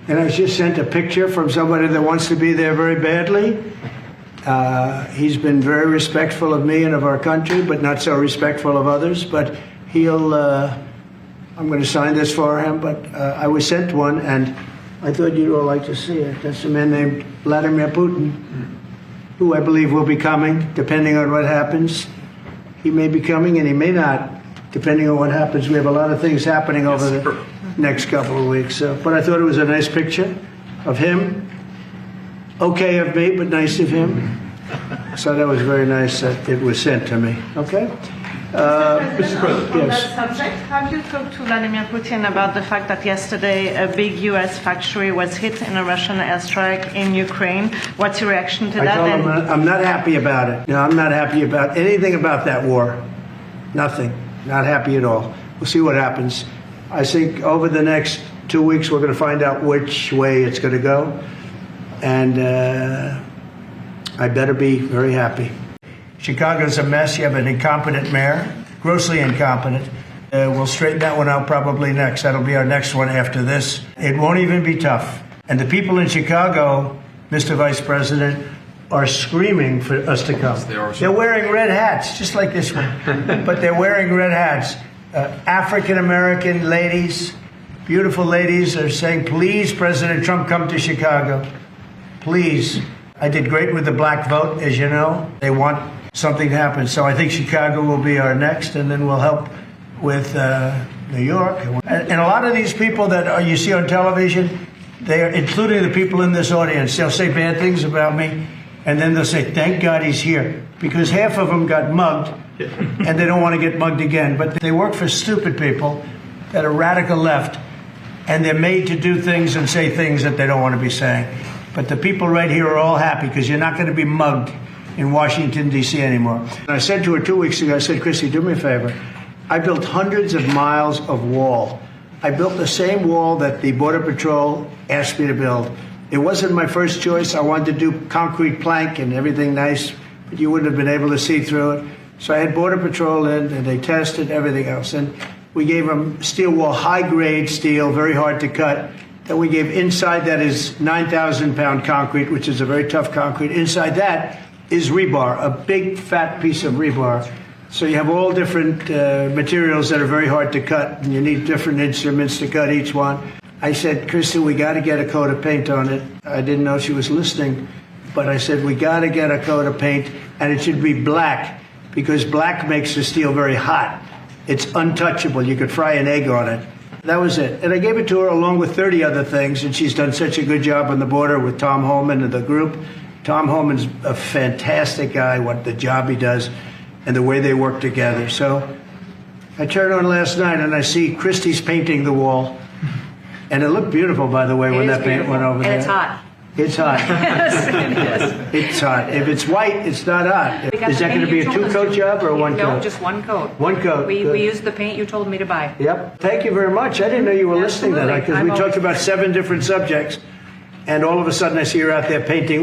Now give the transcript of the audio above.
And I just sent a picture from somebody that wants to be there very badly. He's been very respectful of me and of our country, but not so respectful of others. But he'll, I'm going to sign this for him, but I was sent one, and I thought you'd all like to see it. That's a man named Vladimir Putin, who I believe will be coming, depending on what happens. He may be coming and he may not, depending on what happens. We have a lot of things happening over the next couple of weeks. But I thought it was a nice picture of him. Okay of me, but nice of him. So that was very nice that it was sent to me. Okay? Mr. President, yes. on that subject, have you talked to Vladimir Putin about the fact that yesterday a big U.S. factory was hit in a Russian airstrike in Ukraine? What's your reaction to that? I told him I'm not happy about it. No, I'm not happy about anything about that war. Nothing. Not happy at all. We'll see what happens. I think over the next 2 weeks we're going to find out which way it's going to go. And I better be very happy. Chicago's a mess. You have an incompetent mayor, grossly incompetent. We'll straighten that one out probably next. That'll be our next one after this. It won't even be tough. And the people in Chicago, Mr. Vice President, are screaming for us to come. They're wearing red hats, just like this one. But they're wearing red hats. African-American ladies, beautiful ladies, are saying, please, President Trump, come to Chicago. Please. I did great with the black vote, as you know. They want something to happen. So I think Chicago will be our next, and then we'll help with New York. And a lot of these people that you see on television, they are, including the people in this audience, they'll say bad things about me, and then they'll say, thank God he's here. Because half of them got mugged, and they don't want to get mugged again. But they work for stupid people that are radical left, and they're made to do things and say things that they don't want to be saying. But the people right here are all happy because you're not going to be mugged in Washington, D.C. anymore. And I said to her 2 weeks ago, I said, Christy, do me a favor. I built hundreds of miles of wall. I built the same wall that the Border Patrol asked me to build. It wasn't my first choice. I wanted to do concrete plank and everything nice, but you wouldn't have been able to see through it. So I had Border Patrol in, and they tested everything else. And we gave them steel wall, high-grade steel, very hard to cut. That we gave inside that is 9,000-pound concrete, which is a very tough concrete. Inside that is rebar, a big, fat piece of rebar. So you have all different materials that are very hard to cut, and you need different instruments to cut each one. I said, Kristen, we got to get a coat of paint on it. I didn't know she was listening, but I said, we got to get a coat of paint, and it should be black, because black makes the steel very hot. It's untouchable. You could fry an egg on it. That was it. And I gave it to her along with 30 other things, and she's done such a good job on the border with Tom Homan and the group. Tom Homan's a fantastic guy, what the job he does and the way they work together. So I turned on last night, and I see Christie's painting the wall. And it looked beautiful, by the way, when that paint went over there. And it's hot. It's hot. Yes, it is. It's hot. If it's white, it's not hot. Is that going to be a two-coat job or a one-coat? No, just one coat. One coat. We used the paint you told me to buy. Yep. Thank you very much. I didn't know you were listening to that, because we talked about 7 different subjects, and all of a sudden I see her out there painting.